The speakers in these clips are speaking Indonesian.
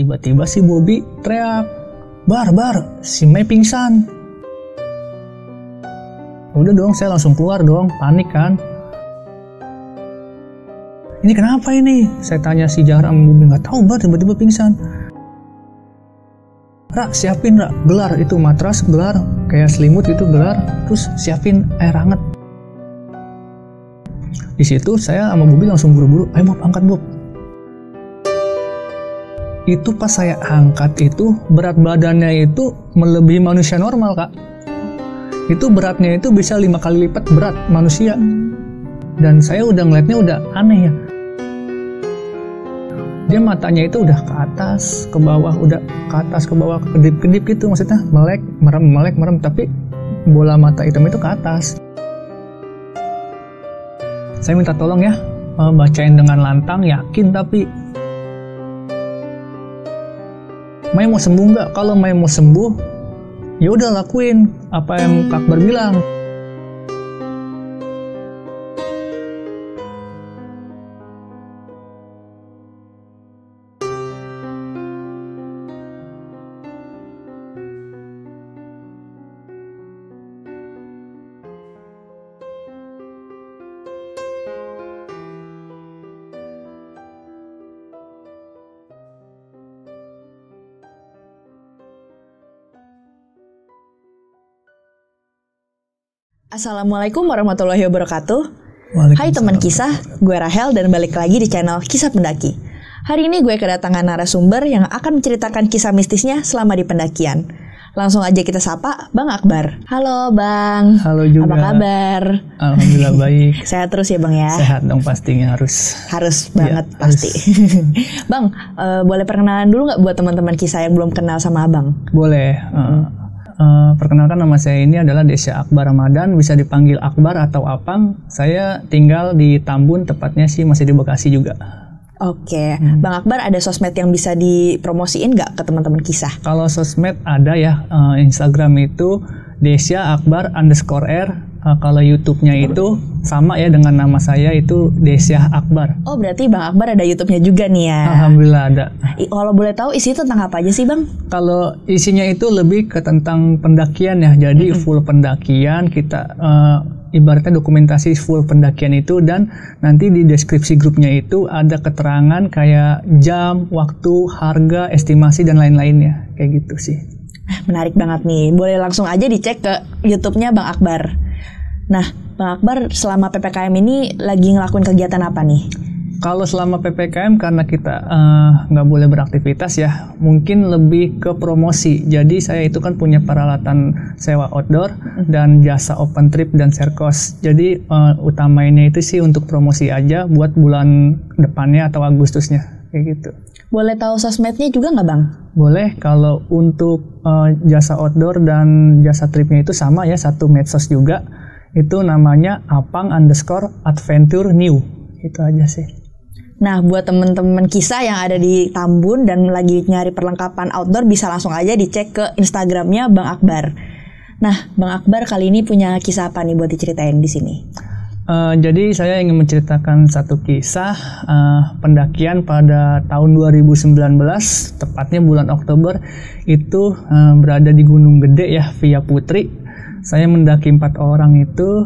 Tiba-tiba si Bobby teriak, Bar, si Mei pingsan. Udah dong, saya langsung keluar dong, panik kan. Ini kenapa ini? Saya tanya si Zahra sama Bobby, nggak tahu Bar, tiba-tiba pingsan. Ra, siapin Ra, gelar itu matras, gelar kayak selimut itu gelar, terus siapin air hangat. Di situ saya sama Bobby langsung buru-buru, ayo Bob, angkat Bob. Itu pas saya angkat itu berat badannya itu melebihi manusia normal Kak. Itu beratnya itu bisa 5 kali lipat berat manusia. Dan saya udah ngeliatnya udah aneh ya. Dia matanya itu udah ke atas, ke bawah, udah ke atas, ke bawah, kedip-kedip gitu, maksudnya melek, merem, tapi bola mata hitam itu ke atas. Saya minta tolong ya, bacain dengan lantang, yakin tapi Mai mau sembuh nggak? Kalau Mai mau sembuh, ya udah lakuin apa yang Kak Akbar bilang. Assalamualaikum warahmatullahi wabarakatuh. Hai teman kisah, gue Rahel dan balik lagi di channel Kisah Pendaki. Hari ini gue kedatangan narasumber yang akan menceritakan kisah mistisnya selama di pendakian. Langsung aja kita sapa Bang Akbar. Halo Bang. Halo juga. Apa kabar? Alhamdulillah baik. Sehat terus ya Bang ya? Sehat dong pastinya harus. Harus banget ya, pasti. Bang, boleh perkenalan dulu nggak buat teman-teman kisah yang belum kenal sama Abang? Boleh. Perkenalkan nama saya ini adalah Desya Akbar Ramadan, bisa dipanggil Akbar atau Apang. Saya tinggal di Tambun, tepatnya sih masih di Bekasi juga. Oke, Bang Akbar ada sosmed yang bisa dipromosiin nggak ke teman-teman kisah? Kalau sosmed ada ya, Instagram itu Desya Akbar _R. Kalau YouTube-nya itu sama ya dengan nama saya itu Desya Akbar. Oh berarti Bang Akbar ada YouTube-nya juga nih ya? Alhamdulillah ada. Kalau boleh tahu isinya tentang apa aja sih Bang? Kalau isinya itu lebih ke tentang pendakian ya, jadi full pendakian kita ibaratnya dokumentasi full pendakian itu, dan nanti di deskripsi grupnya itu ada keterangan kayak jam, waktu, harga, estimasi dan lain-lainnya kayak gitu sih. Menarik banget nih, boleh langsung aja dicek ke YouTube-nya Bang Akbar. Nah, Bang Akbar selama PPKM ini lagi ngelakuin kegiatan apa nih? Kalau selama PPKM karena kita nggak boleh beraktivitas ya, mungkin lebih ke promosi. Jadi saya itu kan punya peralatan sewa outdoor dan jasa open trip dan serkos. Jadi utamainnya itu sih untuk promosi aja buat bulan depannya atau Agustusnya kayak gitu. Boleh tahu sosmednya juga nggak Bang? Boleh. Kalau untuk jasa outdoor dan jasa tripnya itu sama ya, satu medsos juga. Itu namanya apang_adventure new. Itu aja sih. Nah, buat teman-teman kisah yang ada di Tambun dan lagi nyari perlengkapan outdoor, bisa langsung aja dicek ke Instagramnya Bang Akbar. Nah, Bang Akbar kali ini punya kisah apa nih buat diceritain di sini? Jadi saya ingin menceritakan satu kisah pendakian pada tahun 2019, tepatnya bulan Oktober, itu berada di Gunung Gede ya, via Putri. Saya mendaki 4 orang itu,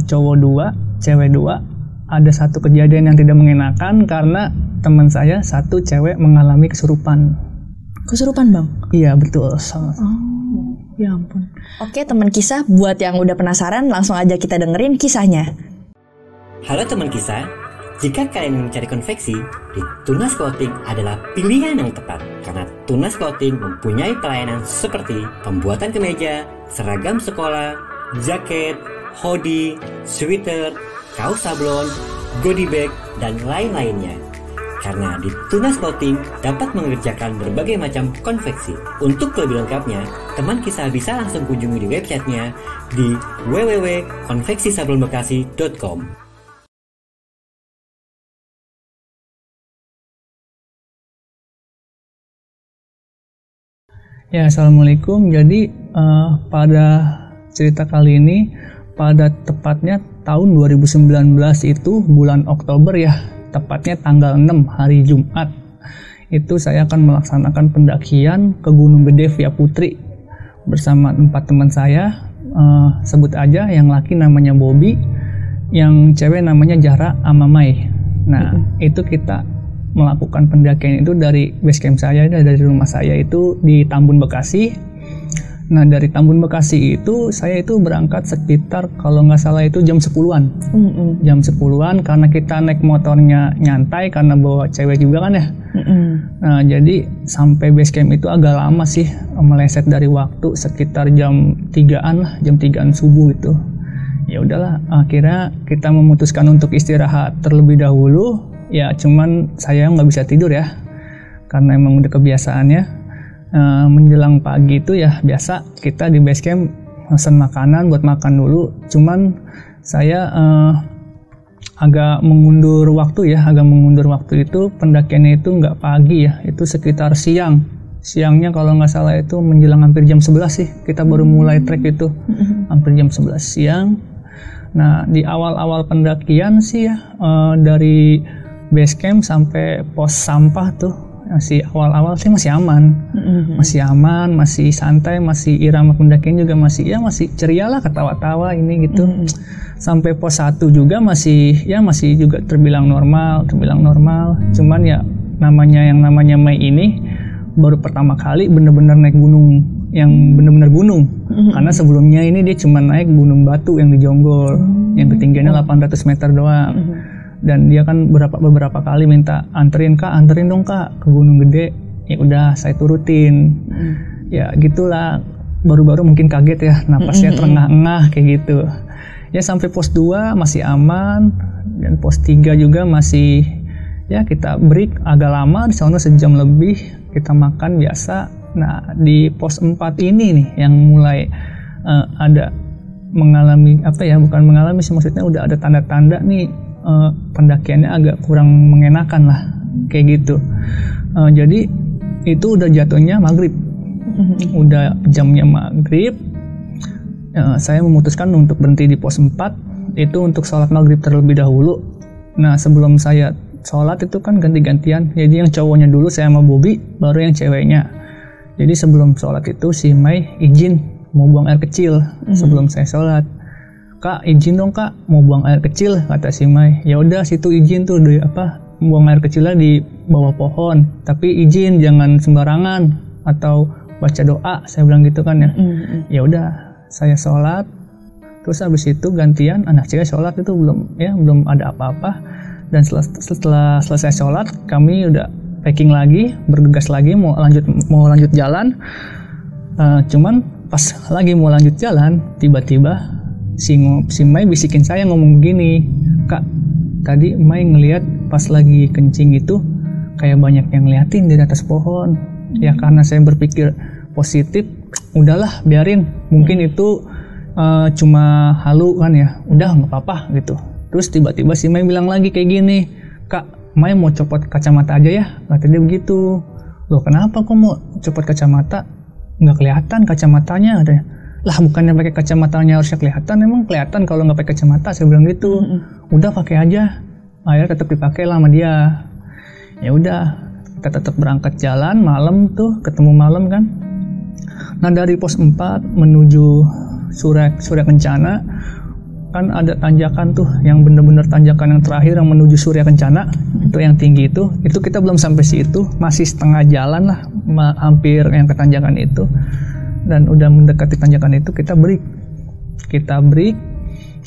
cowok 2, cewek 2. Ada satu kejadian yang tidak mengenakan karena teman saya satu cewek mengalami kesurupan. Kesurupan Bang? Iya betul. Oh, ya ampun. Oke teman kisah, buat yang udah penasaran langsung aja kita dengerin kisahnya. Halo teman kisah, jika kalian mencari konveksi, di Tunas Clothing adalah pilihan yang tepat. Karena Tunas Clothing mempunyai pelayanan seperti pembuatan kemeja, seragam sekolah, jaket, hoodie, sweater, kaos sablon, goodie bag, dan lain-lainnya. Karena di Tunas Clothing dapat mengerjakan berbagai macam konveksi. Untuk lebih lengkapnya, teman kisah bisa langsung kunjungi di websitenya di www.konveksisablonbekasi.com. Ya, assalamualaikum. Jadi pada cerita kali ini, pada tepatnya tahun 2019 itu bulan Oktober ya, tepatnya tanggal 6 hari Jumat. itu saya akan melaksanakan pendakian ke Gunung Gede via Putri bersama 4 teman saya. Sebut aja, yang laki namanya Bobby, yang cewek namanya Jara Amamai. Nah, itu kita melakukan pendakian itu dari base camp saya, dari rumah saya itu di Tambun, Bekasi. Nah, dari Tambun, Bekasi itu saya itu berangkat sekitar kalau nggak salah itu jam 10-an. Jam 10-an karena kita naik motornya nyantai karena bawa cewek juga kan ya. Nah, jadi sampai base camp itu agak lama sih, meleset dari waktu sekitar jam 3-an lah, jam 3-an subuh itu. Ya udahlah, akhirnya kita memutuskan untuk istirahat terlebih dahulu. Ya cuman saya nggak bisa tidur ya, karena emang udah kebiasaannya. Menjelang pagi itu ya biasa kita di base camp pesan makanan buat makan dulu. Cuman saya agak mengundur waktu itu pendakiannya itu nggak pagi ya, itu sekitar siangnya kalau nggak salah itu menjelang hampir jam 11 sih kita baru mulai trek itu, hampir jam 11 siang. Nah, di awal-awal pendakian sih ya, dari base camp sampai pos sampah tuh masih awal-awal sih masih aman, masih santai, masih irama pendakian juga masih ceria lah, ketawa-tawa ini gitu. Sampai pos 1 juga masih juga terbilang normal. Cuman ya namanya Mei ini baru pertama kali bener-bener naik gunung, yang bener-bener gunung. Karena sebelumnya ini dia cuma naik Gunung Batu yang di Jonggol, yang ketinggiannya 800 meter doang. Dan dia kan beberapa kali minta anterin dong kak ke Gunung Gede. Ya udah saya turutin. Ya gitulah, baru-baru mungkin kaget ya, napasnya terengah-engah kayak gitu. Ya sampai pos 2 masih aman, dan pos 3 juga masih ya kita break agak lama di sana, sejam lebih kita makan biasa. Nah, di pos 4 ini nih yang mulai ada mengalami bukan mengalami sih, maksudnya udah ada tanda-tanda nih pendakiannya agak kurang mengenakan lah kayak gitu. Jadi itu udah jatuhnya maghrib, udah jamnya maghrib. Saya memutuskan untuk berhenti di pos 4 itu untuk sholat maghrib terlebih dahulu. Nah, sebelum saya sholat itu kan ganti-gantian, jadi yang cowoknya dulu saya sama Bobby, baru yang ceweknya. Jadi sebelum sholat itu si Mai izin mau buang air kecil sebelum saya sholat. Kak, izin dong kak, mau buang air kecil, kata si Mai. Ya udah, situ izin tuh buang air kecilnya di bawah pohon, tapi izin jangan sembarangan atau baca doa, saya bilang gitu kan ya. Ya udah, saya sholat, terus habis itu gantian anak cewek sholat, itu belum ada apa-apa. Dan setelah selesai sholat, kami udah packing lagi, bergegas lagi mau lanjut jalan. Cuman pas lagi mau lanjut jalan, tiba-tiba si Mai bisikin saya ngomong begini, kak, tadi Mai ngelihat pas lagi kencing itu kayak banyak yang ngeliatin dari atas pohon. Ya karena saya berpikir positif, udahlah biarin, mungkin itu cuma halu kan ya, udah nggak apa-apa gitu. Terus tiba-tiba si Mai bilang lagi kayak gini, kak, Mai mau copot kacamata aja ya, kata dia begitu. Loh kenapa kok mau copot kacamata, nggak kelihatan kacamatanya, katanya. Lah bukannya pakai kacamatanya harusnya kelihatan, emang kelihatan kalau nggak pakai kacamata, saya bilang gitu. Udah pakai aja. Akhirnya tetap dipakai lah sama dia. Ya udah, kita tetap berangkat jalan malam tuh, ketemu malam kan. Nah, dari pos 4 menuju Surya Kencana kan ada tanjakan tuh, yang bener-bener tanjakan yang terakhir yang menuju Surya Kencana, itu yang tinggi itu kita belum sampai situ, masih setengah jalan lah, hampir yang ke tanjakan itu. Dan udah mendekati tanjakan itu kita break.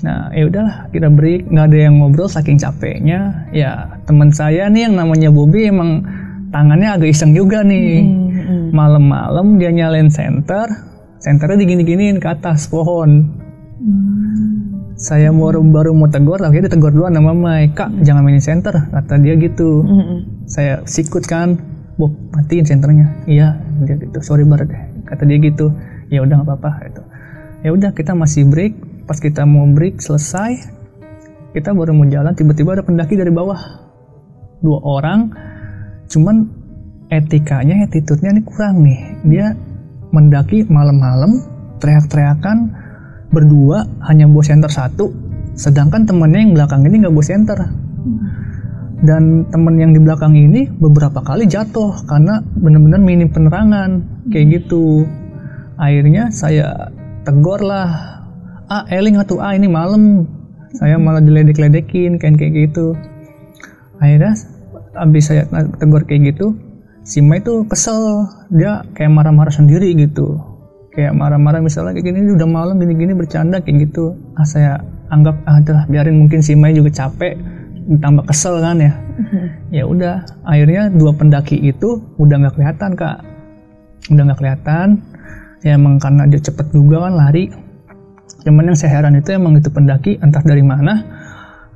Nah, ya udahlah, kita break, nggak ada yang ngobrol saking capeknya. Ya teman saya nih yang namanya Bobby emang tangannya agak iseng juga nih. Malam-malam dia nyalain senternya digini-giniin ke atas pohon. Saya baru mau tegur, akhirnya ditegur duluan sama Mai, kak jangan mainin senter, kata dia gitu. Saya sikut kan, Bob matiin senternya. Iya, dia gitu, sorry banget deh, kata dia gitu. Ya udah nggak apa-apa gitu. Ya udah, kita masih break. Pas kita mau break selesai, kita baru mau jalan, tiba-tiba ada pendaki dari bawah 2 orang. Cuman attitude-nya ini kurang nih. Dia mendaki malam-malam, teriak-teriakan, berdua hanya bawa senter 1, sedangkan temannya yang belakang ini nggak bawa senter. Dan temen yang di belakang ini beberapa kali jatuh karena benar-benar minim penerangan kayak gitu. Akhirnya saya tegur lah, eling atuh ini malam. Saya malah diledek-ledekin kayak gitu. Akhirnya abis saya tegur kayak gitu, si Mai tuh kesel, dia kayak marah-marah sendiri gitu. Kayak marah-marah misalnya kayak gini udah malam gini-gini bercanda kayak gitu. Saya anggap adalah biarin, mungkin si Mai juga capek ditambah kesel kan ya. Ya udah, akhirnya 2 pendaki itu udah nggak kelihatan Kak. Udah nggak kelihatan. Ya emang karena dia cepet juga kan lari. Cuman yang saya heran itu emang itu pendaki entah dari mana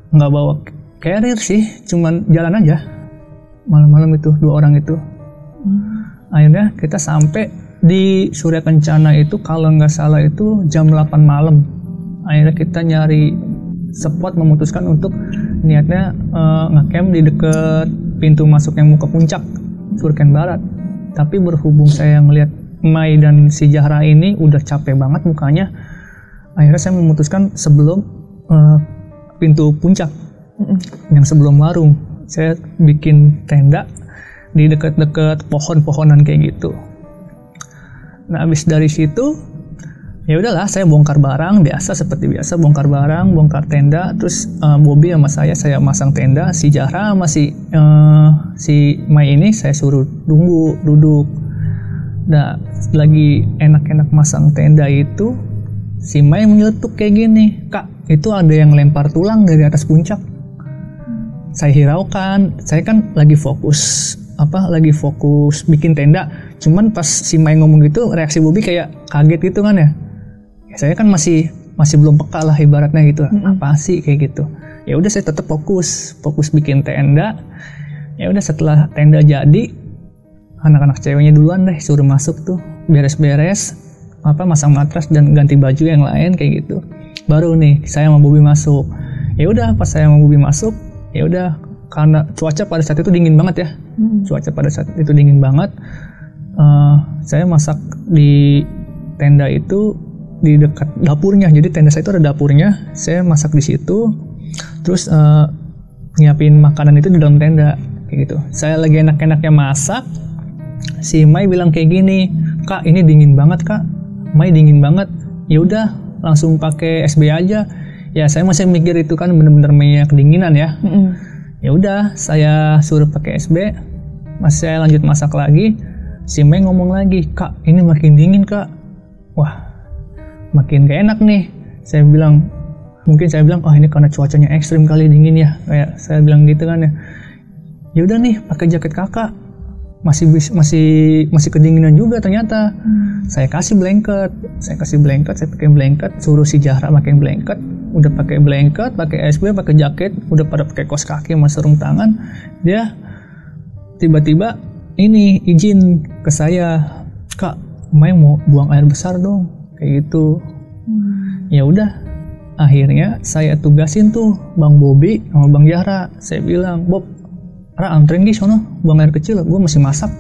nggak bawa carrier sih, cuman jalan aja malam-malam itu 2 orang itu. Akhirnya kita sampai di Surya Kencana itu kalau nggak salah itu jam 8 malam. Akhirnya kita nyari spot, memutuskan untuk niatnya ngecamp di deket pintu masuk yang mau ke puncak Surken Barat. Tapi berhubung saya ngelihat Mai dan si Zahra ini udah capek banget mukanya, akhirnya saya memutuskan sebelum pintu puncak yang sebelum warung, saya bikin tenda di dekat-dekat pohon-pohonan kayak gitu. Nah abis dari situ ya udahlah, saya bongkar barang biasa seperti biasa, bongkar barang, bongkar tenda. Terus Bobby sama saya masang tenda. Si Zahra sama si Mai ini saya suruh duduk. Nah lagi enak-enak masang tenda itu, si Mai menyeletuk kayak gini, "Kak, itu ada yang lempar tulang dari atas puncak." Saya hiraukan, saya kan lagi fokus bikin tenda. Cuman pas si Mai ngomong gitu, reaksi Bobby kayak kaget gitu kan ya. Saya kan masih belum peka lah ibaratnya gitu. Apa sih kayak gitu. Ya udah saya tetap fokus bikin tenda. Ya udah setelah tenda jadi, anak-anak ceweknya duluan deh suruh masuk tuh, beres-beres masang matras dan ganti baju yang lain kayak gitu. Baru nih saya sama Bobby masuk. Ya udah pas saya sama Bobby masuk, ya udah karena cuaca pada saat itu dingin banget ya. Cuaca pada saat itu dingin banget. Saya masak di tenda itu di dekat dapurnya. Jadi tenda saya itu ada dapurnya. Saya masak di situ. Terus nyiapin makanan itu di dalam tenda kayak gitu. Saya lagi enak-enaknya masak. Si Mai bilang kayak gini, "Kak, ini dingin banget, Kak." "Mai, dingin banget." Ya udah, langsung pakai SB aja. Ya saya masih mikir itu kan bener-bener minyak kedinginan ya. Ya udah, saya suruh pakai SB. Masih saya lanjut masak lagi. Si Mai ngomong lagi, "Kak, ini makin dingin, Kak." Wah, makin gak enak nih. Saya bilang, "Oh ini karena cuacanya ekstrim kali, dingin ya." Kayak saya bilang gitu kan ya. Ya udah nih, pakai jaket kakak. Masih kedinginan juga ternyata. Saya kasih blanket, saya pakai blanket, suruh si Zahra pakai blanket. Udah pakai blanket, pakai SB, pakai jaket, udah pada pakai kaos kaki sama sarung tangan. Dia tiba-tiba ini izin ke saya, "Kak, Mai mau buang air besar dong." Kayak gitu. Ya udah, akhirnya saya tugasin tuh Bang Bobby sama Bang Zahra. Saya bilang, "Bob, anterin di sono buang air kecil, gue masih masak."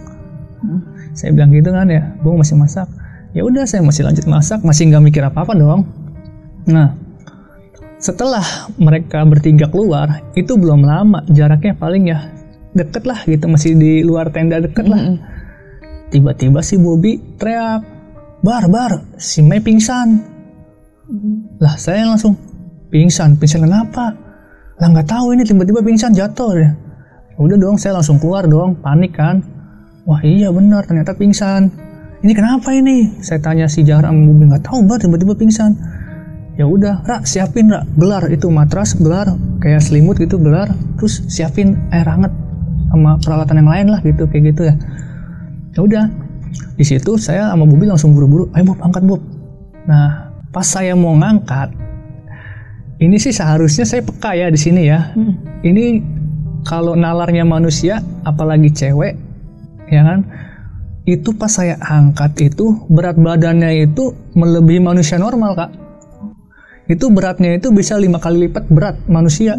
Saya bilang gitu kan ya, gue masih masak. Ya udah, saya masih lanjut masak, masih nggak mikir apa-apa dong. Nah, setelah mereka bertiga keluar, itu belum lama, jaraknya paling ya deket lah gitu, masih di luar tenda deket lah. Tiba-tiba si Bobby teriak, Bar, si Mai pingsan." Lah saya langsung, pingsan kenapa? Lah nggak tahu, ini tiba-tiba pingsan, jatuh deh. Udah dong, saya langsung keluar dong, panik kan. Wah iya benar, ternyata pingsan. Ini kenapa ini? Saya tanya si Zahra sama Bobby, nggak tahu Bar, tiba-tiba pingsan. Ya udah, siapin gelar itu matras, gelar kayak selimut gitu, gelar. Terus siapin air hangat sama peralatan yang lain lah gitu, kayak gitu ya. Ya udah, di situ saya sama Bobby langsung buru-buru, "Ayo Bob, angkat Bob." Nah pas saya mau ngangkat, ini sih seharusnya saya peka ya di sini ya. Ini kalau nalarnya manusia, apalagi cewek, ya kan? Itu pas saya angkat itu berat badannya itu melebihi manusia normal, Kak. Itu beratnya itu bisa 5 kali lipat berat manusia.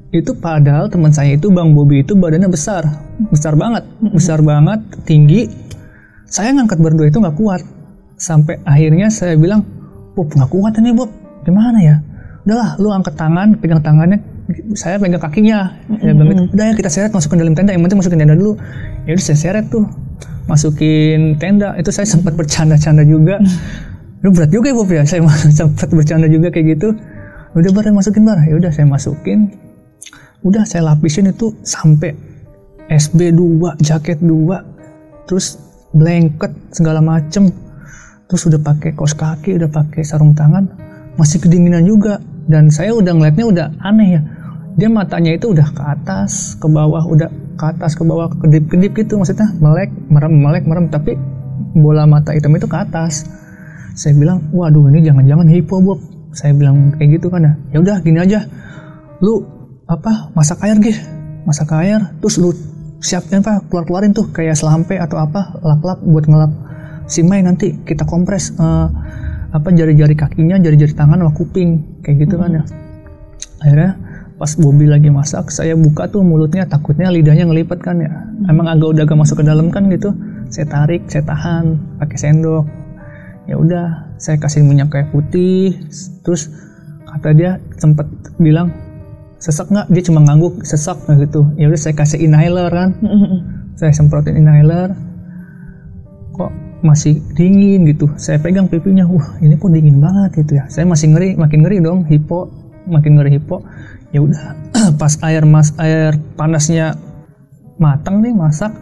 Itu padahal teman saya itu Bang Bobby itu badannya besar banget, tinggi. Saya ngangkat berdua itu nggak kuat. Sampai akhirnya saya bilang, "Bob, nggak kuat ini Bob, gimana ya? Udahlah, lu angkat tangan, pegang tangannya saya pegang kakinya. Saya bilang gitu, udah ya kita seret masukin dalam tenda, yang penting masukin tenda dulu. Ya udah saya seret tuh, masukin tenda. Itu saya sempat bercanda-canda juga. Lu berat juga ya Bob ya, saya sempat bercanda juga kayak gitu. Udah Bar, masukin Bar. Ya udah saya masukin. Udah saya lapisin itu sampai SB 2, jaket 2, terus blanket segala macem. Terus udah pakai kaos kaki, udah pakai sarung tangan, masih kedinginan juga. Dan saya udah ngeliatnya udah aneh ya. Dia matanya itu udah ke atas, ke bawah, udah ke atas, ke bawah, kedip-kedip gitu. Maksudnya melek, merem. Tapi bola mata hitam itu ke atas. Saya bilang, waduh ini jangan-jangan hipo Bob. Saya bilang kayak gitu kan ya. Ya udah gini aja. Lu masak air gitu. Masak air, terus lu siapin keluarin tuh kayak selampe atau lap-lap buat ngelap si Mai, nanti kita kompres jari-jari kakinya, jari-jari tangan sama kuping kayak gitu kan ya. Akhirnya pas Bobby lagi masak, saya buka tuh mulutnya, takutnya lidahnya ngelipet kan ya. Emang agak masuk ke dalam kan gitu. Saya tarik, saya tahan pakai sendok. Ya udah, saya kasih minyak kayu putih. Terus kata dia sempat bilang, sesak nggak? Dia cuma ngangguk, sesak gitu. Ya udah saya kasih inhaler kan. Saya semprotin inhaler. Kok masih dingin gitu. Saya pegang pipinya, ini kok dingin banget gitu ya. Saya masih makin ngeri dong, makin ngeri hipo. Ya udah, pas air panasnya matang nih, masak,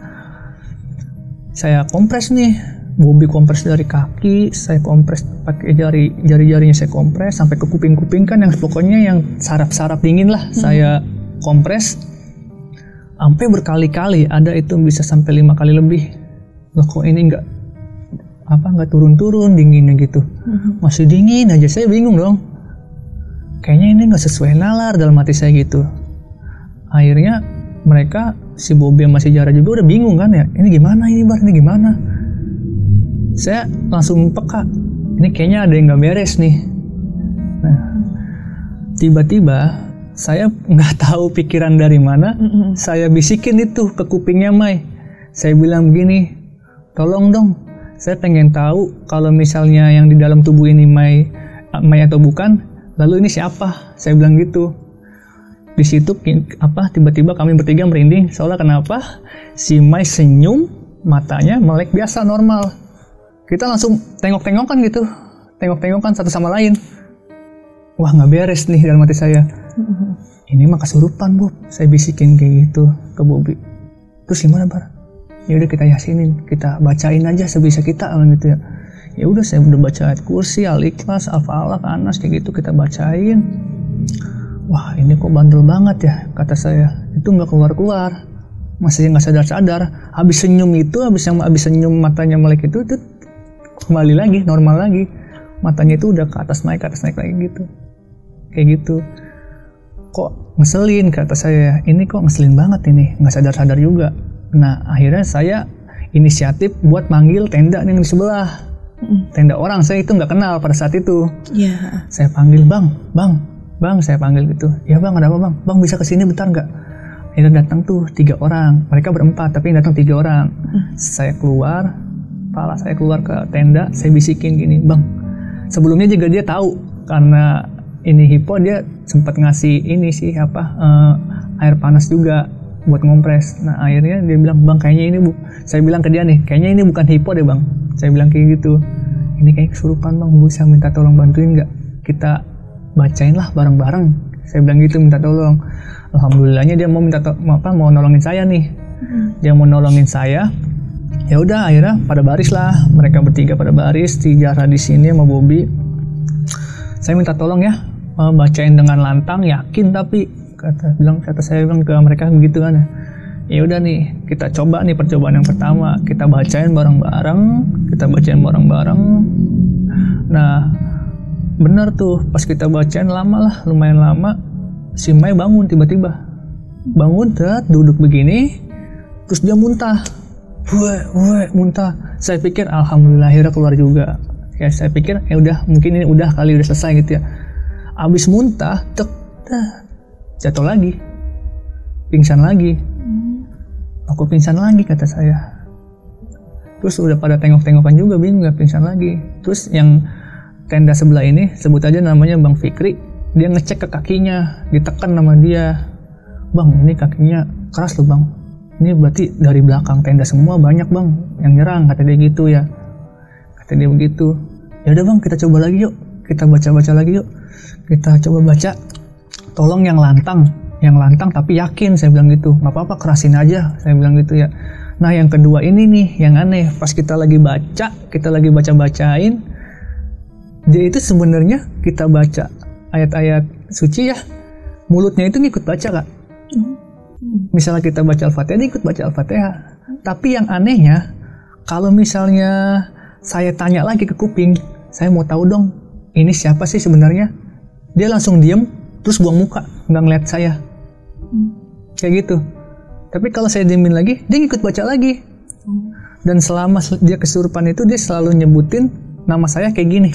saya kompres nih. Bobby kompres dari kaki, saya kompres pakai jari-jarinya, saya kompres sampai ke kuping-kuping kan, yang pokoknya yang saraf-saraf dingin lah. Saya kompres sampai berkali-kali, ada itu bisa sampai 5 kali lebih. Loh kok ini nggak turun-turun dinginnya gitu, masih dingin aja. Saya bingung dong, kayaknya ini nggak sesuai nalar dalam hati saya gitu. Akhirnya mereka, si Bobby sama si Jara juga udah bingung kan ya, ini gimana ini Bar, ini gimana. Saya langsung peka, ini kayaknya ada yang nggak beres nih. Nah, tiba-tiba saya nggak tahu pikiran dari mana, saya bisikin itu ke kupingnya Mai. Saya bilang begini, tolong dong, saya pengen tahu kalau misalnya yang di dalam tubuh ini Mai atau bukan, lalu ini siapa? Saya bilang gitu. Di situ tiba-tiba kami bertiga merinding. Soalnya kenapa? Si Mai senyum, matanya melek biasa normal. Kita langsung tengok-tengokan gitu, tengok-tengokan satu sama lain. Wah nggak beres nih dalam hati saya. Ini mah kesurupan Bob. Saya bisikin kayak gitu ke Bobby. Terus gimana Bar? Ya udah kita yasinin, kita bacain aja sebisa kita gitu ya. Ya udah saya udah baca ayat kursi, Al-Ikhlas, Al-Falaq, Anas kayak gitu kita bacain. Wah ini kok bandel banget ya, kata saya. Itu nggak keluar-keluar, masih nggak sadar-sadar. Habis senyum matanya melek itu kembali lagi normal lagi. Matanya itu udah ke atas naik lagi gitu. Kayak gitu. Kok ngeselin, kata saya. Ini kok ngeselin banget ini, nggak sadar-sadar juga. Nah akhirnya saya inisiatif buat manggil tenda yang di sebelah. Tenda orang saya itu nggak kenal pada saat itu. Saya panggil bang, saya panggil gitu. Ya bang, ada apa bang? Bang bisa kesini bentar nggak? Akhirnya datang tuh 3 orang. Mereka berempat tapi datang 3 orang. Saya keluar ke tenda. Saya bisikin gini, bang. Sebelumnya juga dia tahu karena ini hipo, dia sempat ngasih ini sih air panas juga buat ngompres. Nah akhirnya dia bilang, bang kayaknya ini saya bilang ke dia nih, kayaknya ini bukan hipo deh bang. Saya bilang kayak gitu. Ini kayak kesurupan bang, bisa minta tolong bantuin nggak? Kita bacain lah bareng-bareng. Saya bilang gitu, minta tolong. Alhamdulillahnya dia mau mau nolongin saya nih. Dia mau nolongin saya. Ya udah akhirnya pada baris lah, mereka bertiga pada baris, si Jara di sini sama Bobby. Saya minta tolong ya, bacain dengan lantang, yakin tapi kata saya bilang ke mereka begitu kan. Ya udah nih, kita coba nih percobaan yang pertama, kita bacain bareng-bareng. Nah, bener tuh pas kita bacain lumayan lama, si Mai bangun tiba-tiba. Bangun, duduk begini, terus dia muntah. Muntah. Saya pikir alhamdulillah akhirnya keluar juga. Ya saya pikir ya udah, mungkin ini udah selesai gitu ya. Abis muntah, jatuh lagi, pingsan lagi. Aku pingsan lagi, kata saya. Terus udah pada tengok-tengokan juga, bingung gak pingsan lagi. Terus yang tenda sebelah ini, sebut aja namanya Bang Fikri. dia ngecek ke kakinya, ditekan sama dia, bang ini kakinya keras loh bang, ini berarti dari belakang tenda semua banyak bang yang nyerang, kata dia gitu ya, kata dia begitu. Ya udah bang, kita coba lagi yuk, kita baca lagi yuk, kita coba baca, tolong yang lantang tapi yakin, saya bilang gitu, nggak apa-apa kerasin aja, saya bilang gitu ya. Nah yang kedua ini nih yang aneh, pas kita lagi bacain, dia itu sebenarnya kita baca ayat-ayat suci ya, mulutnya itu ngikut baca kak. Misalnya kita baca Al-Fatihah, dia ikut baca Al-Fatihah. Tapi yang anehnya, kalau misalnya saya tanya lagi ke kuping, saya mau tahu dong, ini siapa sih sebenarnya? Dia langsung diem, terus buang muka, nggak ngeliat saya. Kayak gitu. Tapi kalau saya diemin lagi, dia ngikut baca lagi. Dan selama dia kesurupan itu, dia selalu nyebutin nama saya kayak gini.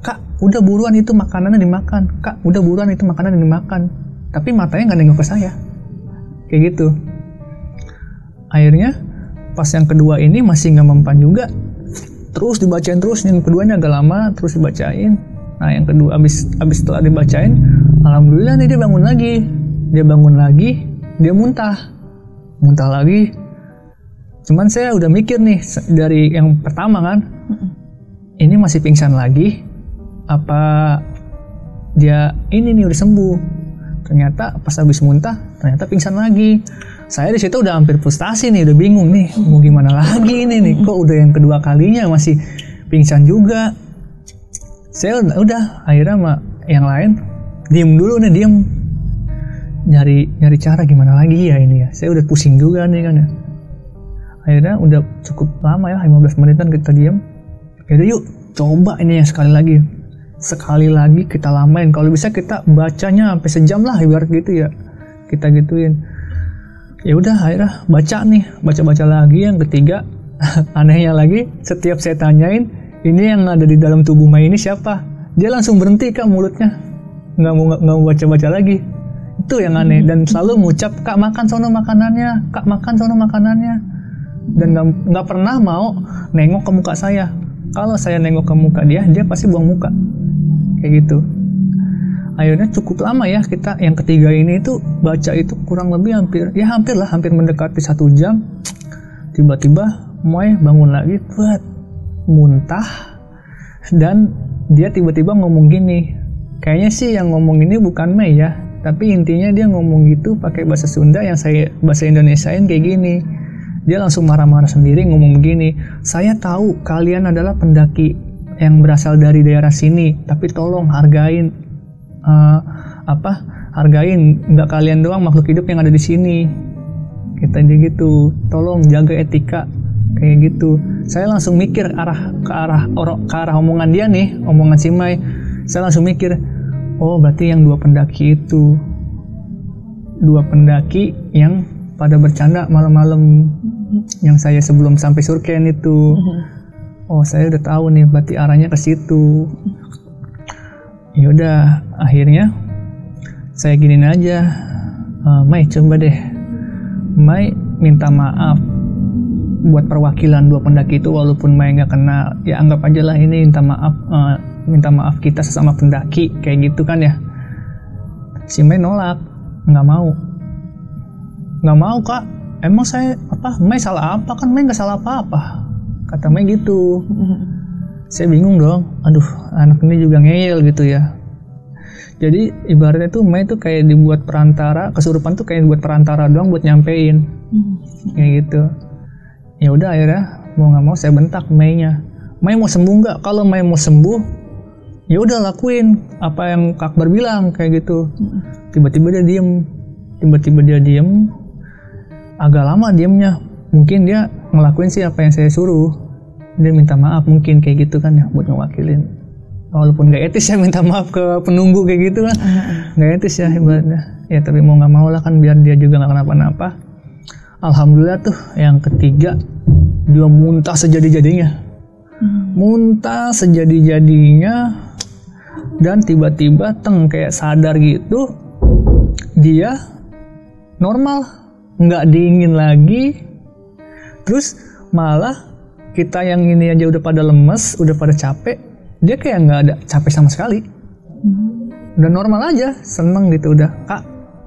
Kak, udah buruan itu makanannya dimakan. Kak, udah buruan itu makanan dimakan. Tapi matanya nggak nengok ke saya. Kayak gitu. Akhirnya, pas yang kedua ini masih nggak mempan juga. Terus dibacain terus, yang keduanya agak lama, terus dibacain. Nah, yang kedua abis setelah dibacain, alhamdulillah nih dia bangun lagi. Dia muntah lagi. Cuman saya udah mikir nih dari yang pertama kan, ini masih pingsan lagi, apa dia ini nih udah sembuh? Ternyata pas habis muntah, ternyata pingsan lagi. Saya di situ udah hampir frustasi nih, udah bingung nih, mau gimana lagi ini nih, kok udah yang kedua kalinya masih pingsan juga. Saya udah akhirnya sama yang lain diem dulu nih, nyari cara gimana lagi ya ini ya. Saya udah pusing juga nih kan ya. Akhirnya udah cukup lama ya, 15 menitan kita diem. Yaudah yuk coba ini ya sekali lagi kita lamain. Kalau bisa kita bacanya sampai sejam lah ibarat gitu ya, kita gituin. Ya udah akhirnya baca lagi. Yang ketiga anehnya lagi, setiap saya tanyain ini yang ada di dalam tubuh Mai ini siapa, dia langsung berhenti kak mulutnya, nggak mau baca lagi. Itu yang aneh. Dan selalu ngucap, kak makan sono makanannya, dan nggak pernah mau nengok ke muka saya. Kalau saya nengok ke muka dia pasti buang muka kayak gitu. Akhirnya cukup lama ya kita yang ketiga ini itu baca itu kurang lebih hampir mendekati 1 jam. Tiba-tiba Mai bangun lagi buat muntah, dan dia tiba-tiba ngomong gini, kayaknya sih yang ngomong ini bukan Mai ya, tapi intinya dia ngomong gitu pakai bahasa Sunda yang saya bahasa Indonesiain kayak gini. Dia langsung marah-marah sendiri ngomong begini, saya tahu kalian adalah pendaki yang berasal dari daerah sini, tapi tolong hargain nggak kalian doang makhluk hidup yang ada di sini. Kita gitu, tolong jaga etika kayak gitu. Saya langsung mikir ke arah omongan dia nih, omongan si Mai. Saya langsung mikir, oh berarti yang dua pendaki yang pada bercanda malam-malam yang saya sebelum sampai Surken itu. Oh saya udah tahu nih, berarti arahnya ke situ. Yaudah akhirnya saya giniin aja, Mai coba deh, Mai minta maaf buat perwakilan dua pendaki itu, walaupun Mai nggak kenal, ya anggap aja lah ini minta maaf kita sesama pendaki kayak gitu kan ya. Si Mai nolak, nggak mau kak, emang saya Mai salah apa? Kan Mai nggak salah apa-apa, kata Mai gitu. Saya bingung dong, aduh anak ini juga ngeyel gitu ya. Jadi ibaratnya tuh Mai tuh kayak dibuat perantara, kesurupan tuh kayak dibuat perantara doang buat nyampein kayak gitu. Ya udah akhirnya mau nggak mau saya bentak Mai-nya, Mai mau sembuh nggak? Kalau Mai mau sembuh ya udah lakuin apa yang Kak Akbar bilang kayak gitu. Tiba-tiba dia diem, agak lama diemnya, mungkin dia ngelakuin sih apa yang saya suruh. Dia minta maaf mungkin kayak gitu kan ya, buat ngewakilin. Walaupun gak etis ya minta maaf ke penunggu kayak gitu kan, gak etis ya ibaratnya. Ya tapi mau nggak mau lah kan, biar dia juga nggak kenapa-napa. Alhamdulillah tuh yang ketiga dia muntah sejadi-jadinya, dan tiba-tiba kayak sadar gitu, dia normal, nggak dingin lagi. Terus malah kita yang ini aja udah pada lemes, udah pada capek, dia kayak nggak ada capek sama sekali. udah normal aja, seneng gitu, udah Kak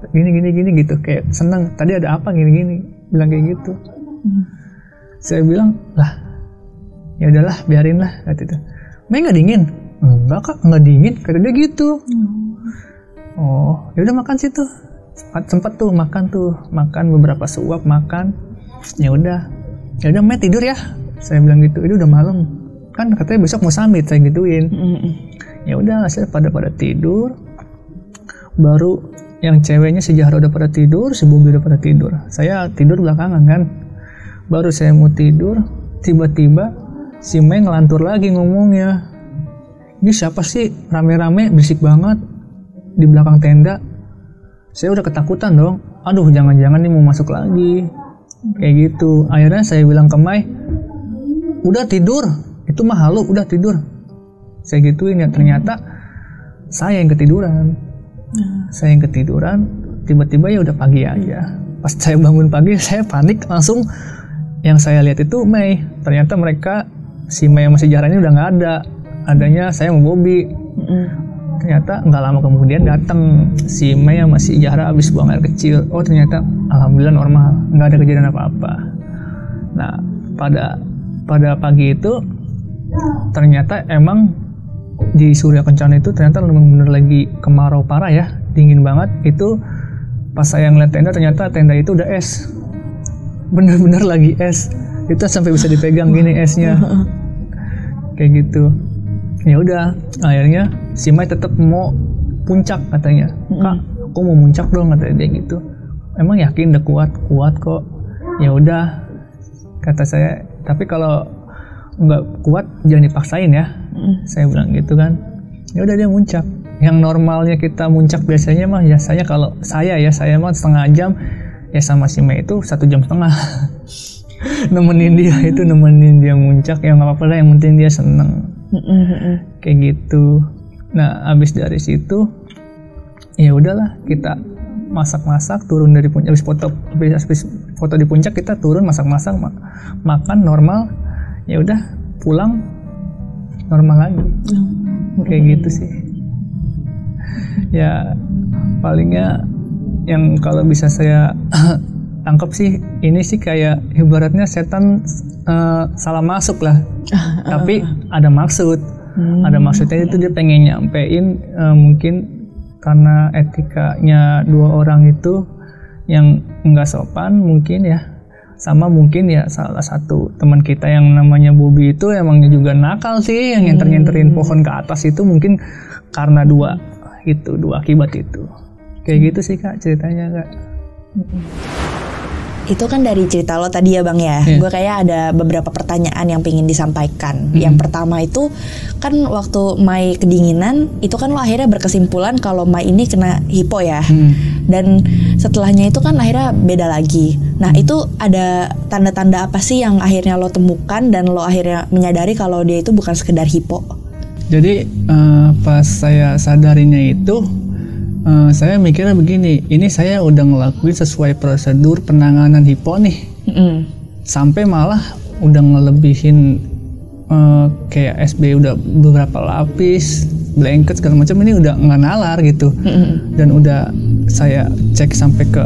gini gitu, kayak seneng, tadi ada apa gini bilang kayak gitu. Saya bilang lah ya udahlah biarin lah kata itu. Mei nggak dingin? Enggak Kak, nggak dingin, kata dia gitu. Oh ya udah makan situ, sempat tuh makan beberapa suap makan. Ya udah Mei tidur ya, saya bilang gitu. Itu udah malam kan, katanya besok mau summit, saya gituin. Ya udah saya pada tidur. Baru yang ceweknya si Zahra udah pada tidur, si Bobby udah pada tidur, saya tidur belakangan kan. Baru saya mau tidur, tiba-tiba si Mei ngelantur lagi ngomongnya. Ini siapa sih rame-rame berisik banget di belakang tenda. Saya udah ketakutan dong, aduh jangan-jangan nih mau masuk lagi kayak gitu. Akhirnya saya bilang ke Mei, udah tidur, itu mah halu, udah tidur. Saya gituin ya, ternyata saya yang ketiduran. Tiba-tiba ya udah pagi aja. Pas saya bangun pagi saya panik langsung. Yang saya lihat itu Mei. Ternyata mereka, si Mei sama si Zahra ini udah nggak ada. Adanya saya sama Bobby. Ternyata nggak lama kemudian datang si Mei sama si Zahra habis buang air kecil. Oh ternyata alhamdulillah normal, nggak ada kejadian apa-apa. Nah pada pagi itu ternyata emang di Surya Kencana itu ternyata benar-benar lagi kemarau parah ya, dingin banget. Itu pas saya ngeliat tenda, ternyata tenda itu udah es, bener-bener lagi es. Itu sampai bisa dipegang gini esnya, kayak gitu. Ya udah, akhirnya si Mai tetap mau puncak katanya. Kak, aku mau puncak dong katanya dia gitu. Emang yakin udah kuat kok. Ya udah, kata saya. Tapi kalau nggak kuat jangan dipaksain ya. Saya bilang gitu kan. Ya udah dia muncak. Yang normalnya kita muncak biasanya mah biasanya kalau saya mah setengah jam, ya sama si Mei itu 1,5 jam. nemenin dia muncak, ya nggak apa-apa lah, yang penting dia seneng. Kayak gitu. Nah abis dari situ ya udahlah, kita masak turun dari puncak, habis foto di puncak kita turun masak makan normal. Ya udah pulang normal lagi. Kayak gitu sih. Ya palingnya yang kalau bisa saya tangkap sih, ini sih kayak ibaratnya setan salah masuk lah. Tapi ada maksud. Ada maksudnya, itu dia pengen nyampein mungkin karena etikanya dua orang itu yang enggak sopan mungkin ya. Sama mungkin ya salah satu teman kita yang namanya Bobby itu emangnya juga nakal sih, yang nyenter-nyenterin pohon ke atas itu mungkin karena dua akibat itu. Kayak gitu sih Kak ceritanya Kak. Itu kan dari cerita lo tadi ya Bang ya. Gue kayak ada beberapa pertanyaan yang pengen disampaikan. Yang pertama itu kan waktu Mai kedinginan, itu kan lo akhirnya berkesimpulan kalau Mai ini kena hipo ya. Dan setelahnya itu kan akhirnya beda lagi. Nah itu ada tanda-tanda apa sih yang akhirnya lo temukan dan lo akhirnya menyadari kalau dia itu bukan sekedar hipo? Jadi pas saya sadarinya itu, saya mikirnya begini, ini saya udah ngelakuin sesuai prosedur penanganan hipo nih. Sampai malah udah ngelebihin kayak SB udah beberapa lapis, blanket segala macam, ini udah nggak nalar gitu. Dan udah saya cek sampai ke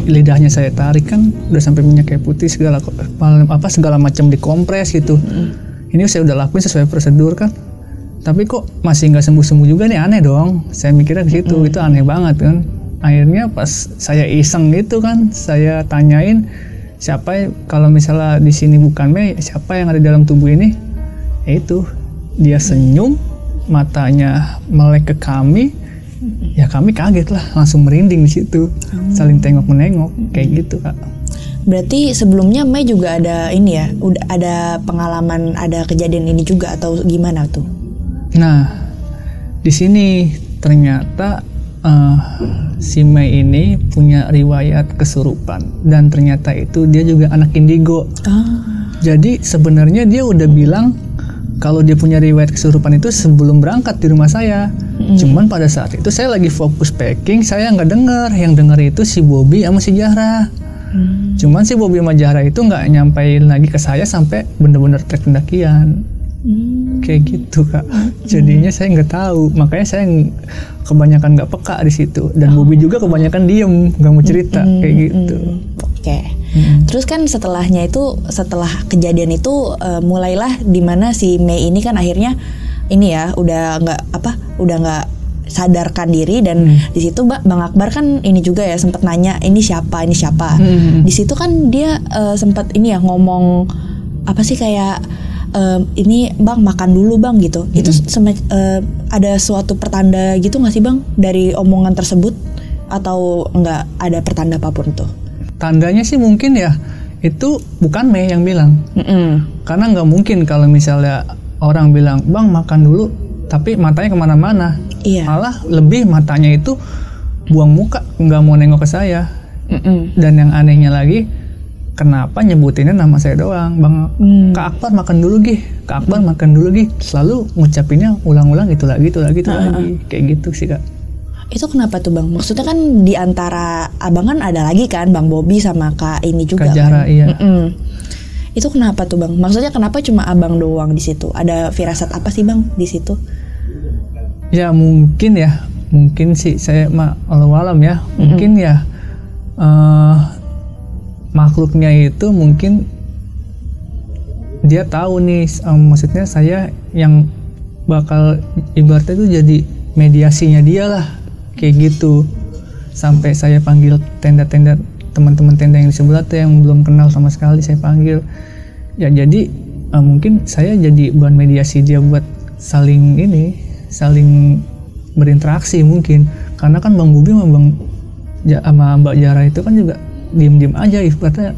lidahnya saya tarik kan udah sampai minyak kayak putih, segala macam dikompres gitu. Ini saya udah lakuin sesuai prosedur kan. Tapi kok masih nggak sembuh-sembuh juga nih, aneh dong. Saya mikirnya ke situ, itu aneh banget kan. Akhirnya pas saya iseng gitu kan, saya tanyain siapa kalau misalnya di sini bukan Mei, siapa yang ada dalam tubuh ini? Itu dia senyum, matanya melek ke kami. Ya kami kaget lah, langsung merinding di situ, saling tengok menengok kayak gitu Kak. Berarti sebelumnya Mei juga ada ini ya, udah ada pengalaman, ada kejadian ini juga atau gimana tuh? Nah, di sini ternyata si Mei ini punya riwayat kesurupan, dan ternyata itu dia juga anak indigo. Jadi sebenarnya dia udah bilang kalau dia punya riwayat kesurupan itu sebelum berangkat di rumah saya. Cuman pada saat itu saya lagi fokus packing, saya nggak dengar. Yang dengar itu si Bobby sama si Zahra. Cuman si Bobby sama Zahra itu nggak nyampein lagi ke saya sampai bener-bener trek pendakian. kayak gitu Kak. Jadinya saya nggak tahu, makanya saya kebanyakan nggak peka di situ, dan Bobby juga kebanyakan diem, nggak mau cerita kayak gitu. Oke. Terus kan setelah kejadian itu mulailah dimana si Mei ini kan akhirnya ini ya udah nggak sadarkan diri, dan di situ Bang Akbar kan ini juga ya sempat nanya ini siapa. Di situ kan dia sempat ini ya ngomong apa sih kayak ini Bang makan dulu Bang gitu. Itu ada suatu pertanda gitu nggak sih Bang dari omongan tersebut, atau nggak ada pertanda apapun tuh? Tandanya sih mungkin ya itu bukan Mei yang bilang, karena nggak mungkin kalau misalnya orang bilang Bang makan dulu tapi matanya kemana-mana. Iya. Malah lebih matanya itu buang muka, nggak mau nengok ke saya. Dan yang anehnya lagi, kenapa nyebutinnya nama saya doang, Bang Kak Akbar makan dulu Gih, Kak Akbar makan dulu Gih, selalu ngucapinnya ulang-ulang itu lagi, kayak gitu sih Kak. Itu kenapa tuh Bang? Maksudnya kan di antara abang kan ada lagi kan Bang Bobby sama Kak ini juga Kak Jara, kan? Iya. Itu kenapa tuh Bang? Maksudnya kenapa cuma abang doang di situ? Ada firasat apa sih Bang di situ? Ya mungkin sih saya Allahu alam ya, mungkin ya makhluknya itu mungkin dia tahu nih, maksudnya saya yang bakal ibaratnya itu jadi mediasinya dia lah, kayak gitu. Sampai saya panggil tenda-tenda teman-teman tenda yang di sebelah tuh yang belum kenal sama sekali saya panggil. Ya jadi mungkin saya jadi bahan mediasi dia buat saling berinteraksi mungkin. Karena kan Bang Bobby sama Mbak Jara itu kan juga diem-diem aja, ibaratnya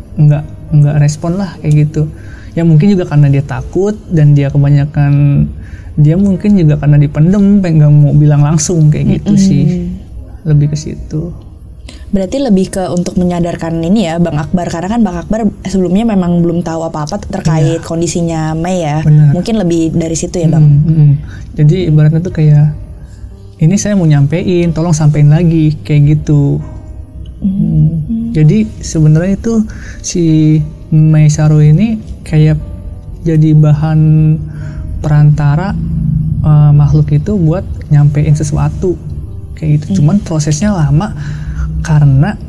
nggak respon lah kayak gitu. Ya mungkin juga karena dia takut, dan dia kebanyakan dia mungkin juga karena dipendem, nggak mau bilang langsung kayak gitu sih, lebih ke situ. Berarti lebih ke untuk menyadarkan ini ya Bang Akbar, karena kan Bang Akbar sebelumnya memang belum tahu apa-apa terkait kondisinya Mei ya. Bener. Mungkin lebih dari situ ya Bang. Jadi ibaratnya tuh kayak ini saya mau nyampein, tolong sampein lagi kayak gitu. Jadi sebenarnya itu si Mei Saru ini kayak jadi bahan perantara makhluk itu buat nyampein sesuatu kayak gitu. Cuman prosesnya lama karena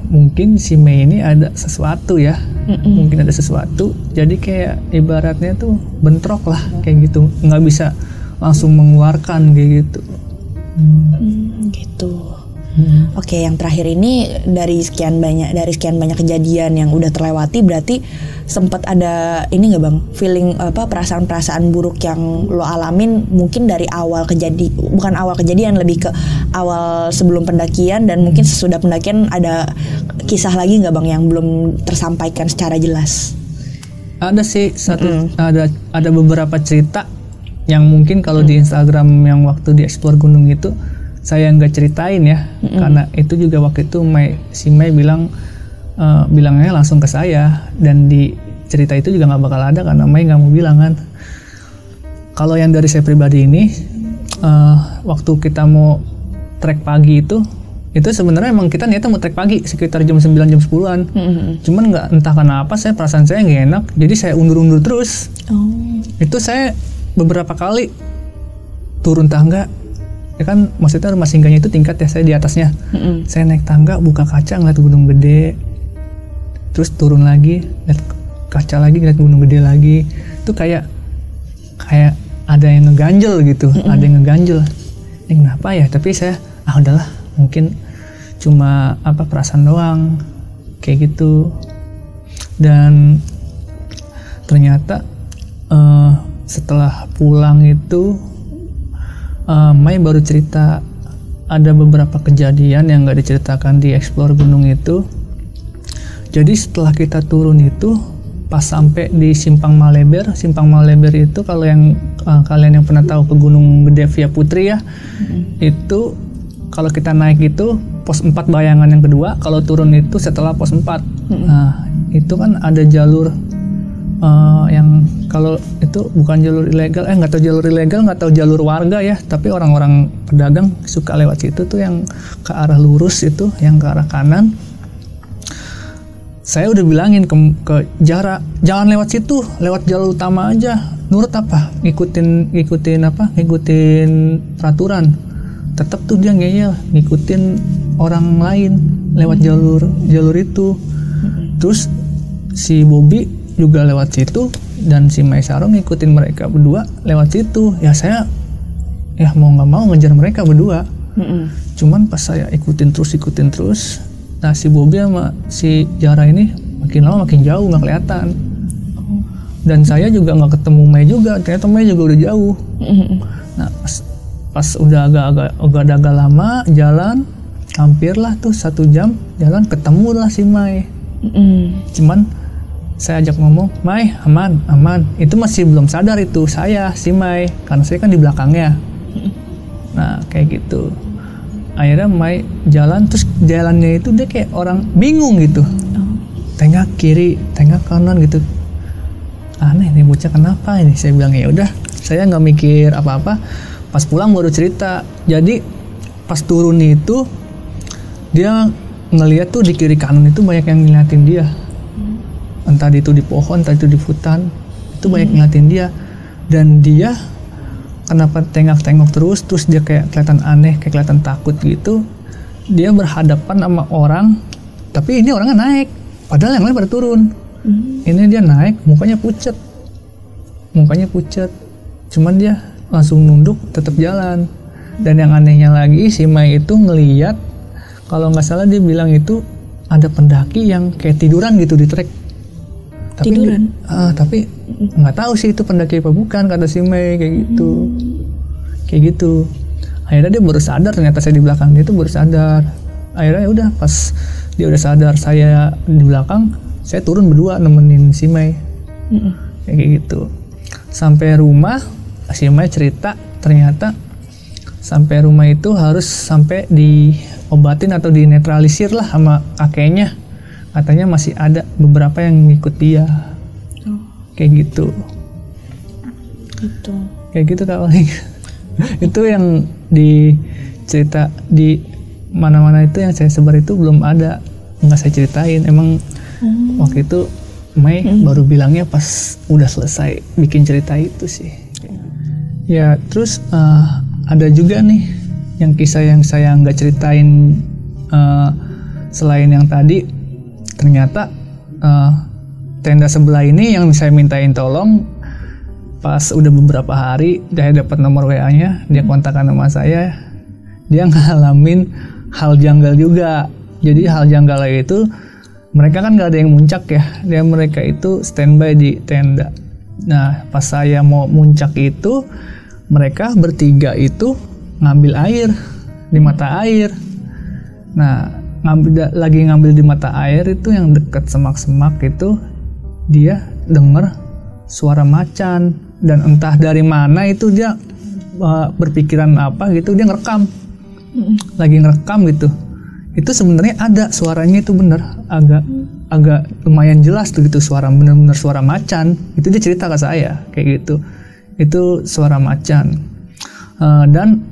mungkin si Mei ini ada sesuatu ya, mungkin ada sesuatu. Jadi kayak ibaratnya tuh bentrok lah kayak gitu, nggak bisa langsung mengeluarkan kayak gitu. Gitu. Oke, yang terakhir ini dari sekian banyak kejadian yang udah terlewati, berarti sempat ada ini nggak Bang, feeling perasaan-perasaan buruk yang lo alamin mungkin dari bukan awal kejadian, lebih ke awal sebelum pendakian dan mungkin sesudah pendakian, ada kisah lagi nggak Bang yang belum tersampaikan secara jelas? Ada sih ada beberapa cerita yang mungkin kalau di Instagram yang waktu di explore gunung itu saya nggak ceritain ya, karena itu juga waktu itu si Mei bilangnya langsung ke saya, dan di cerita itu juga nggak bakal ada karena Mei nggak mau bilang kan. Kalau yang dari saya pribadi ini, waktu kita mau trek pagi itu sebenarnya emang kita niatnya mau trek pagi sekitar jam 9 jam 10-an. Cuman nggak, entah kenapa perasaan saya nggak enak, jadi saya undur-undur terus. Itu saya beberapa kali turun tangga. Ya kan maksudnya rumah singgahnya itu tingkat ya, saya di atasnya. Saya naik tangga, buka kaca ngeliat gunung gede, terus turun lagi, lihat kaca lagi, ngeliat gunung gede lagi. Itu kayak ada yang ngeganjel gitu, ada yang ngeganjel. Ini kenapa ya? Tapi saya udahlah, mungkin cuma perasaan doang kayak gitu. Dan ternyata setelah pulang itu Mei baru cerita ada beberapa kejadian yang nggak diceritakan di explore gunung itu. Jadi setelah kita turun itu, pas sampai di Simpang Maleber itu kalau yang kalian yang pernah tahu ke Gunung Gede via Putri ya, itu kalau kita naik itu pos 4 bayangan yang kedua, kalau turun itu setelah pos 4. Nah itu kan ada jalur yang kalau itu bukan jalur ilegal, nggak tahu jalur warga ya, tapi orang-orang pedagang suka lewat situ tuh, yang ke arah lurus itu, yang ke arah kanan. Saya udah bilangin ke Jara, jangan lewat situ, lewat jalur utama aja. nurut apa, ngikutin peraturan. Tetap tuh dia ngeyel, ngikutin orang lain lewat jalur itu. Terus si Bobby juga lewat situ dan si Maesaro ngikutin mereka berdua lewat situ. Ya saya ya mau nggak mau ngejar mereka berdua. Cuman pas saya ikutin terus, nah si Bobby sama si Jara ini makin lama makin jauh, nggak kelihatan. Dan saya juga nggak ketemu Mei juga, ternyata Mei juga udah jauh. Nah pas udah agak lama jalan, hampirlah tuh 1 jam jalan, ketemu lah si Mei. Cuman saya ajak ngomong, Mei aman. Itu masih belum sadar itu saya, si Mei, karena saya kan di belakangnya. Nah kayak gitu. Akhirnya Mei jalan, terus jalannya itu dia kayak orang bingung gitu. Tengah kiri, tengah kanan gitu. Aneh nih bocah kenapa ini? Saya bilang ya udah, saya nggak mikir apa-apa. Pas pulang baru cerita. Jadi pas turun itu dia ngeliat tuh di kiri kanan itu banyak yang ngeliatin dia. Entah itu di pohon, entah itu di hutan, itu banyak ngeliatin dia. Dan dia kenapa tengok-tengok terus dia kayak kelihatan aneh, kayak kelihatan takut gitu. Dia berhadapan sama orang, tapi ini orangnya naik, padahal yang lain pada turun. Ini dia naik, mukanya pucet, cuman dia langsung nunduk, tetap jalan. Dan yang anehnya lagi, si Mei itu ngeliat, kalau nggak salah dia bilang itu ada pendaki yang kayak tiduran gitu di trek. Tapi nggak tahu sih itu pendaki apa bukan, kata si Mei kayak gitu. Akhirnya dia baru sadar, ternyata saya di belakang dia itu baru sadar. Akhirnya ya udah, pas dia udah sadar saya di belakang, saya turun berdua nemenin si Mei. Kayak gitu. Sampai rumah, si Mei cerita ternyata sampai rumah itu harus sampai diobatin atau dinetralisir lah sama kakeknya. Katanya masih ada beberapa yang ngikut dia. Kayak gitu. Kayak gitu Kak Paling. Itu yang dicerita di mana-mana itu yang saya sebar itu belum ada, nggak saya ceritain. Emang waktu itu Mei baru bilangnya pas udah selesai bikin cerita itu sih. Ya terus ada juga nih yang kisah yang saya nggak ceritain selain yang tadi. Ternyata tenda sebelah ini yang saya mintain tolong, pas udah beberapa hari dia dapat nomor WA-nya, dia kontakkan sama saya, dia ngalamin hal janggal juga. Jadi hal janggalnya itu mereka kan gak ada yang muncak ya, mereka itu standby di tenda. Nah pas saya mau muncak itu, mereka bertiga itu ngambil air di mata air. Nah lagi ngambil di mata air itu yang dekat semak-semak itu, dia denger suara macan. Dan entah dari mana itu dia berpikiran apa gitu, dia ngerekam, lagi ngerekam gitu. Itu sebenarnya ada suaranya, itu bener agak lumayan jelas tuh gitu, suara bener-bener suara macan. Itu dia cerita ke saya kayak gitu, itu suara macan. Dan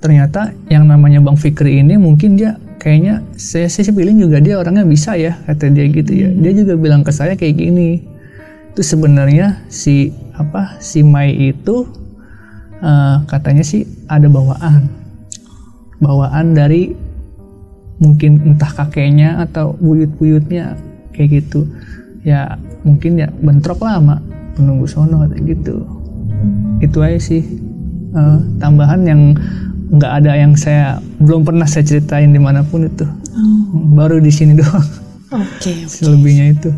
ternyata yang namanya Bang Fikri ini mungkin dia kayaknya, saya feeling juga dia orangnya bisa ya, kata dia gitu ya. Dia juga bilang ke saya kayak gini, itu sebenarnya si Mei itu katanya sih ada bawaan dari mungkin entah kakeknya atau buyut-buyutnya kayak gitu ya, mungkin ya bentrok lah sama penunggu sono kayak gitu. Itu aja sih tambahan yang nggak ada, yang saya belum pernah saya ceritain dimanapun itu. Baru di sini doang. Oke. Selebihnya itu.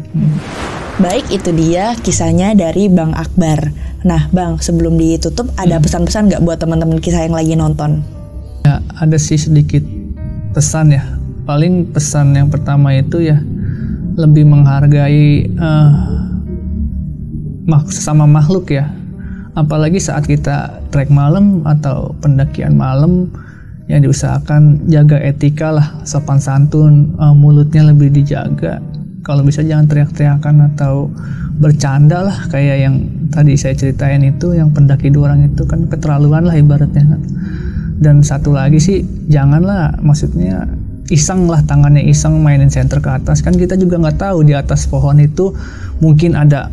Baik, itu dia kisahnya dari Bang Akbar. Nah Bang, sebelum ditutup ada pesan-pesan nggak buat teman-teman kisah yang lagi nonton? Ya ada sih sedikit pesan ya. Paling pesan yang pertama itu ya lebih menghargai sesama makhluk ya. Apalagi saat kita trek malam atau pendakian malam, ya diusahakan jaga etika lah, sopan santun, mulutnya lebih dijaga. Kalau bisa jangan teriak-teriakan atau bercanda lah, kayak yang tadi saya ceritain itu, yang pendaki 2 orang itu kan keterlaluan lah ibaratnya. Dan satu lagi sih, janganlah, maksudnya iseng lah, tangannya iseng mainin senter ke atas. Kan kita juga nggak tahu di atas pohon itu mungkin ada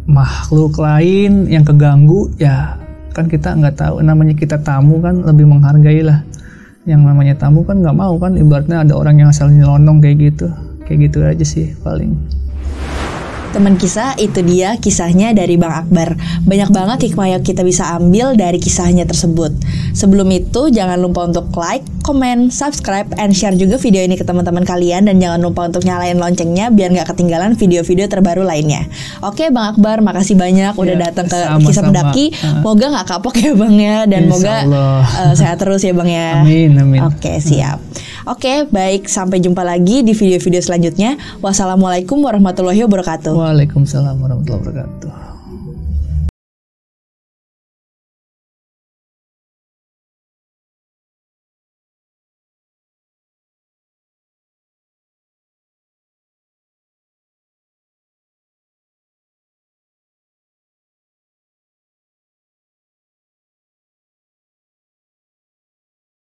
makhluk lain yang keganggu, ya kan kita nggak tahu. Namanya kita tamu kan lebih menghargai lah. Yang namanya tamu kan nggak mau kan, ibaratnya ada orang yang asal nyelonong kayak gitu aja sih paling. Teman kisah, itu dia kisahnya dari Bang Akbar. Banyak banget hikmah yang kita bisa ambil dari kisahnya tersebut. Sebelum itu, jangan lupa untuk like, comment, subscribe, and share juga video ini ke teman-teman kalian. Dan jangan lupa untuk nyalain loncengnya biar gak ketinggalan video-video terbaru lainnya. Oke Bang Akbar, makasih banyak udah datang ke Kisah Pendaki. Moga gak kapok ya Bang ya. Dan moga sehat terus ya Bang ya. Amin. Oke, siap. Oke, baik, sampai jumpa lagi di video-video selanjutnya. Wassalamualaikum warahmatullahi wabarakatuh. Waalaikumsalam warahmatullahi wabarakatuh.